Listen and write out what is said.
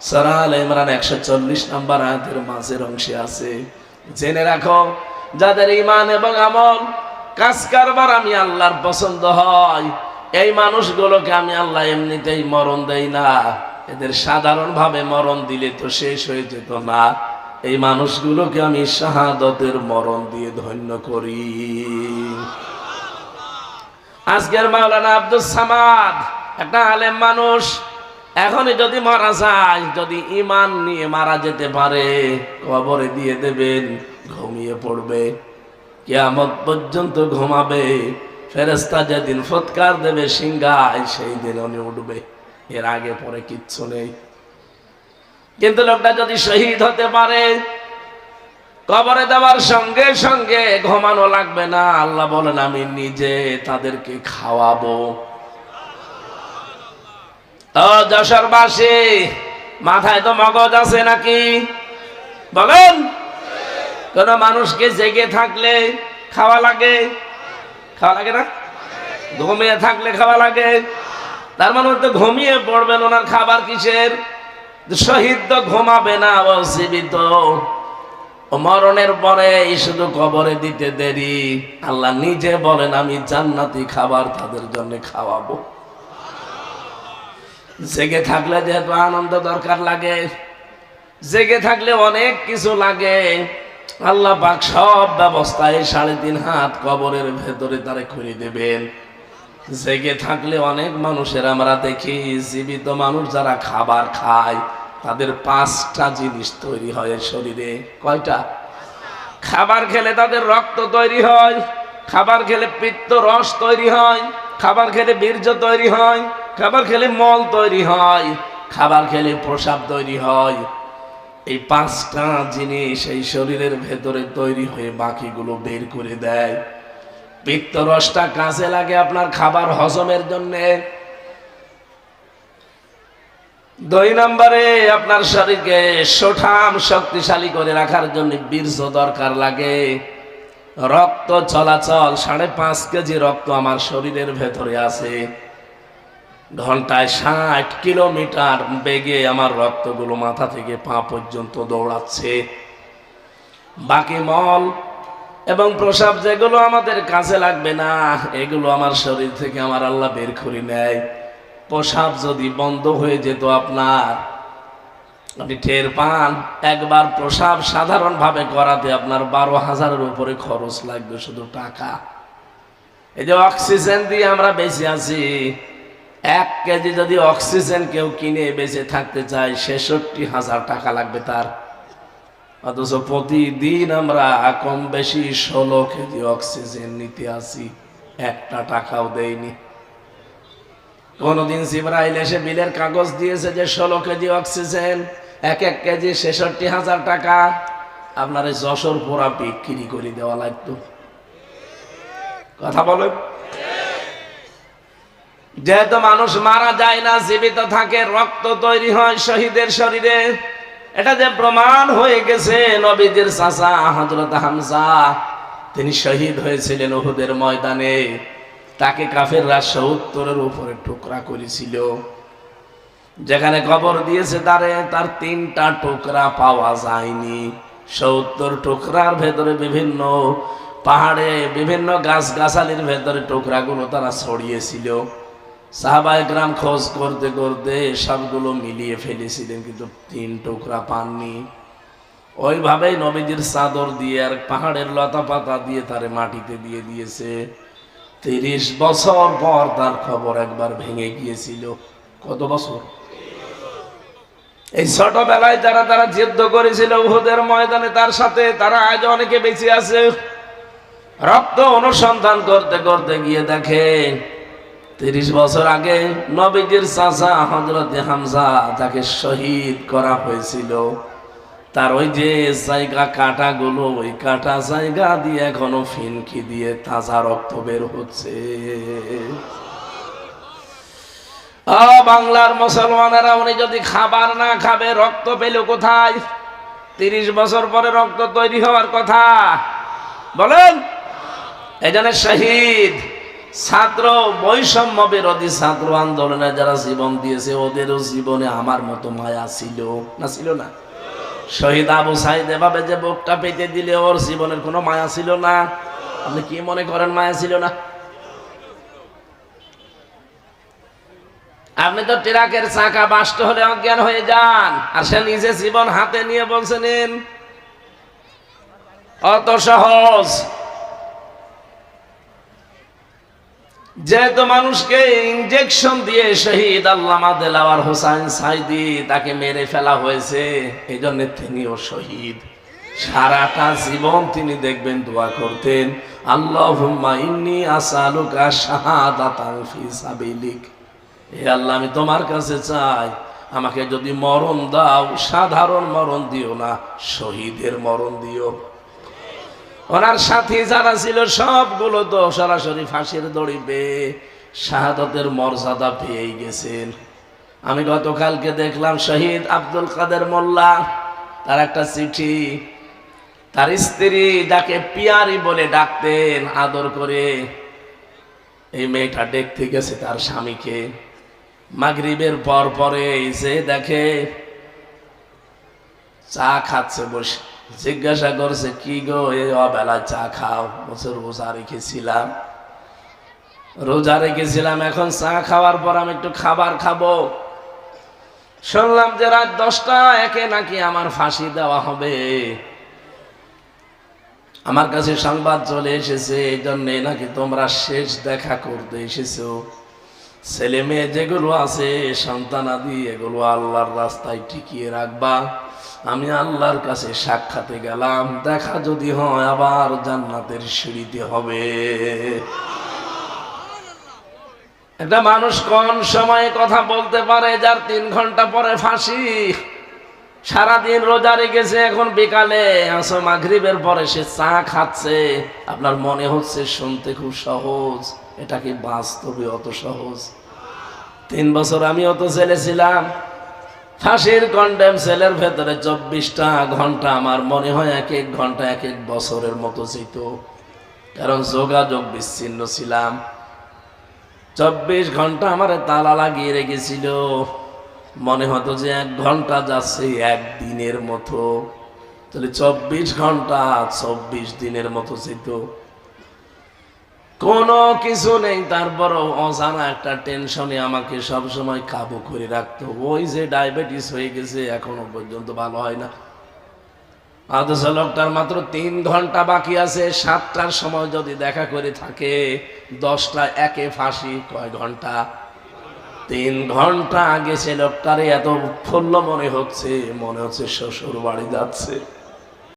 সূরা আলে ইমরান 140 নম্বর আয়াতের মাঝের অংশে আছে, জেনে রাখো যাদের ঈমান এবং আমল কাজ কারবার আমি আল্লাহর পছন্দ হয়, এই মানুষগুলোকে আমি আল্লাহ এমনিতেই মরণ দেই না। এদের সাধারণভাবে মরণ দিলে তো শেষ হয়ে যেত না, এই মানুষগুলোকে আমি শাহাদাতের মরণ দিয়ে ধন্য করি। আজকের মাওলানা আব্দুস সামাদ একটা আলেম মানুষ, এখনই যদি মারা যায়, যদি ঈমান নিয়ে মারা যেতে পারে, কবরে দিয়ে দেবেন, ঘুমিয়ে পড়বে, কিয়ামত পর্যন্ত ঘুমাবে। ফেরেশতা যেদিন ফুৎকার দেবে সিংহায়, সেই দিন উনি উঠবে, এর আগে পরে কিচ্ছু নেই। কিন্তু লোকটা যদি শহীদ হতে পারে, কবরে দেওয়ার সঙ্গে সঙ্গে ঘুমানো লাগবে না, আল্লাহ বলেন আমি নিজে তাদেরকে খাওয়াবো। ও যশোরবাসী, মাথায় তো মগজ আছে নাকি বলেন? কোন মানুষকে জেগে থাকলে খাওয়া লাগে, খাওয়া লাগে না? ঘুমিয়ে থাকলে খাওয়া লাগে। তার মানে তো ঘুমিয়ে পড়বেন, ওনার খাবার কিসের? শহীদ তো ঘুমাবে না, ও জীবিত। মরণের পরে শুধু কবরে দিতে দেরি, আল্লাহ নিজে বলেন আমি জান্নাতি খাবার তাদের জন্য খাওয়াবো। জেগে থাকলে যেহেতু আনন্দ দরকার লাগে, জেগে থাকলে অনেক কিছু লাগে, আল্লাহ পাক সব ব্যবস্থায় 3.5 হাত কবরের ভেতরে তারে খুঁড়ে দেবেন। জেগে থাকলে অনেক মানুষের আমরা দেখি, জীবিত মানুষ যারা খাবার খায়, তাদের 5টা জিনিস তৈরি হয় শরীরে। কয়টা? খাবার খেলে তাদের রক্ত তৈরি হয়, খাবার খেলে পিত্ত রস তৈরি হয়, খাবার খেলে বীর্য তৈরি হয়, খাবার খেলে মল তৈরি হয়, খাবার খেলে প্রস্রাব তৈরি হয়। এই 5টা জিনিস এই শরীরের ভেতরে তৈরি হয়ে বাকিগুলো বের করে দেয়। পিত্ত রসটা কাজে লাগে আপনার খাবার হজমের জন্য। 2 নম্বরে আপনার শরীরকে সুঠাম শক্তিশালী করে রাখার জন্য বীর্য দরকার লাগে। রক্ত চলাচল, 5.5 কেজি রক্ত আমার শরীরের ভেতরে আছে। ঘন্টায় 60 কিলোমিটার বেগে আমার রক্তগুলো মাথা থেকে পা পর্যন্ত দৌড়াচ্ছে। বাকি মল এবং প্রস্রাব যেগুলো আমাদের কাজে লাগবে না, এগুলো আমার শরীর থেকে আমার আল্লাহ বের করে নেয়। প্রস্রাব যদি বন্ধ হয়ে যেত আপনার, আপনি টের পান, একবার প্রস্রাব সাধারণভাবে করাতে আপনার 12,000-এর উপরে খরচ লাগবে শুধু টাকা। এই যে অক্সিজেন দিয়ে আমরা বেঁচে আছি, 1 কেজি যদি অক্সিজেন কেউ কিনে বেঁচে থাকতে চায়, 66,000 টাকা লাগবে তার। অথচ প্রতিদিন আমরা কম বেশি 16 কেজি অক্সিজেন নিতে আসি, 1টা টাকাও দেয়নি। কোনদিন জিবরাইল এসে বিলের কাগজ দিয়েছে যে 16 কেজি অক্সিজেন, 1 কেজি 66,000 টাকা, আপনার যশোর পোড়া বিক্রি করে দেওয়া লাগতো। কথা বলেন। যেহেতু মানুষ মারা যায় না, জীবিত থাকে, রক্ত তৈরি হয় শহীদের শরীরে। এটা যে প্রমাণ হয়ে গেছে, নবীজির চাচা হযরত হামজা, তিনি শহীদ হয়েছিলেন উহুদের ময়দানে। তাকে কাফেররা 70-এর উপরে টুকরা করেছিল। যেখানে কবর দিয়েছে তার 3টা টুকরা পাওয়া যায়নি। 70 টুকরার ভেতরে বিভিন্ন পাহাড়ে, বিভিন্ন গাছগাছালির ভেতরে টুকরাগুলো তারা ছড়িয়েছিল। সাহাবায়ে কেরাম খোঁজ করতে করতে সবগুলো মিলিয়ে ফেলেছিলেন, কিন্তু 3 টুকরা পাননি। ওইভাবেই নবীজির চাদর দিয়ে আর পাহাড়ের লতা পাতা দিয়ে তারে মাটিতে দিয়ে দিয়েছে। 30 বছর পর তার খবর একবার ভেঙে গিয়েছিল। কত বছর? এই ছোটবেলায় যারা যুদ্ধ করেছিল উহুদের ময়দানে তার সাথে, তারা আজ অনেকে বেঁচে আছে। রক্ত অনুসন্ধান করতে করতে গিয়ে দেখে 30 বছর আগে নবীজির চাচা হযরত হামজা, তাকে শহীদ করা হয়েছিল। তার ওই যে জায়গা কাটাগুলো, ওই কাটা জায়গা দিয়ে এখনো ফিনকি দিয়ে তাজা রক্ত বের হচ্ছে। বাংলার মুসলমানেরা, উনি যদি খাবার না খাবে রক্ত পেল কোথায়? 30 বছর পরে রক্ত তৈরি হওয়ার কথা বলেন। এই জন্য শহীদ ছাত্র বৈষম্য বিরোধী ছাত্র আন্দোলনে যারা জীবন দিয়েছে ওদেরও জীবনে আমার মতো মায়া ছিল না, ছিল না? শহীদ আবু সাইদ এভাবে যে বুকটা পেতে দিলে ওর জীবনের কোনো মায়া ছিল না? আপনি কি মনে করেন মায়া ছিল না? আপনি তো ট্রাকের চাকা বাস্ট হলে অজ্ঞান হয়ে যান, আর সে নিজে জীবন হাতে নিয়ে বলছেন অত সহজ। যেহেতু মানুষকে ইনজেকশন দিয়ে শহীদ আল্লামা দেলাওয়ার হোসেন সাইদি তাকে মেরে ফেলা হয়েছে, এই জন্য তিনিও শহীদ। সারাটা জীবন তিনি দেখবেন দোয়া করতেন, আল্লাহুম্মা ইন্নী আসআলুকা শাহাদাতান ফি সাবিলিক, হে আল্লাহ আমি তোমার কাছে চাই আমাকে যদি মরণ দাও সাধারণ মরণ দিও না, শহীদের মরণ দিও। ওনার সাথী যারা ছিল সবগুলো তো সরাসরি ফাঁসির দড়ি পেয়ে শাহাদাতের মর্যাদা পেয়েই গেছেন। আমি গতকালকে দেখলাম শহীদ আব্দুল কাদের মোল্লা, তার একটা চিঠি, তার স্ত্রী যাকে পিয়ারি বলে ডাকতেন আদর করে, এই মেয়েটা দেখতে গেছে তার স্বামীকে মাগরিবের পর পরে এসে দেখে চা খাচ্ছে বসে। জিজ্ঞাসা করছে কি গো এই অবেলায় চা খাও? বলছে রোজা রেখেছিলাম, এখন চা খাওয়ার পর আমি একটু খাবার খাবো। শুনলাম যে রাত 10টা একে নাকি আমার ফাঁসি দেওয়া হবে। আমার কাছে সংবাদ চলে এসেছে, এই জন্যে নাকি তোমরা শেষ দেখা করতে এসেছো। ছেলে মেয়ে যেগুলো আছে সন্তানাদি এগুলো আল্লাহর রাস্তায় টিকিয়ে রাখবা। আমি আল্লাহর কাছে সাক্ষাতে গেলাম, দেখা যদি হয় আবার জান্নাতের সিঁড়িতে হবে। একটা মানুষ কোন সময়ে কথা বলতে পারে যার 3 ঘন্টা পরে ফাঁসি? সারাদিন রোজা রেখেছে, এখন বিকালে আসো মাগরিবের পরে সে চা খাচ্ছে। আপনার মনে হচ্ছে শুনতে খুব সহজ, এটা কি বাস্তবে অত সহজ? 3 বছর আমি অত ছেলে ছিলাম, ফাঁসির কন্ডেম সেলের ভেতরে 24টা ঘন্টা আমার মনে হয় এক এক ঘন্টা এক এক বছরের মতো যেত, কারণ যোগাযোগ বিচ্ছিন্ন ছিলাম। 24 ঘন্টা আমার তালা লাগিয়ে রেখেছিল, মনে হতো যে 1 ঘন্টা যাচ্ছে 1 দিনের মতো, তাহলে 24 ঘন্টা 24 দিনের মতো যেত। কোনো কিছু নেই, তারপরও অজানা একটা টেনশনে আমাকে সবসময় কাবু করে রাখতো। ওই যে ডায়াবেটিস হয়ে গেছে এখনো পর্যন্ত ভালো হয় না। অথচ লোকটার মাত্র 3 ঘন্টা বাকি আছে, 7টার সময় যদি দেখা করে থাকে 10টা একে ফাঁসি। কয় ঘন্টা? 3 ঘন্টা আগে সে লোকটারে এত উৎফুল্ল মনে হচ্ছে শ্বশুর বাড়ি যাচ্ছে।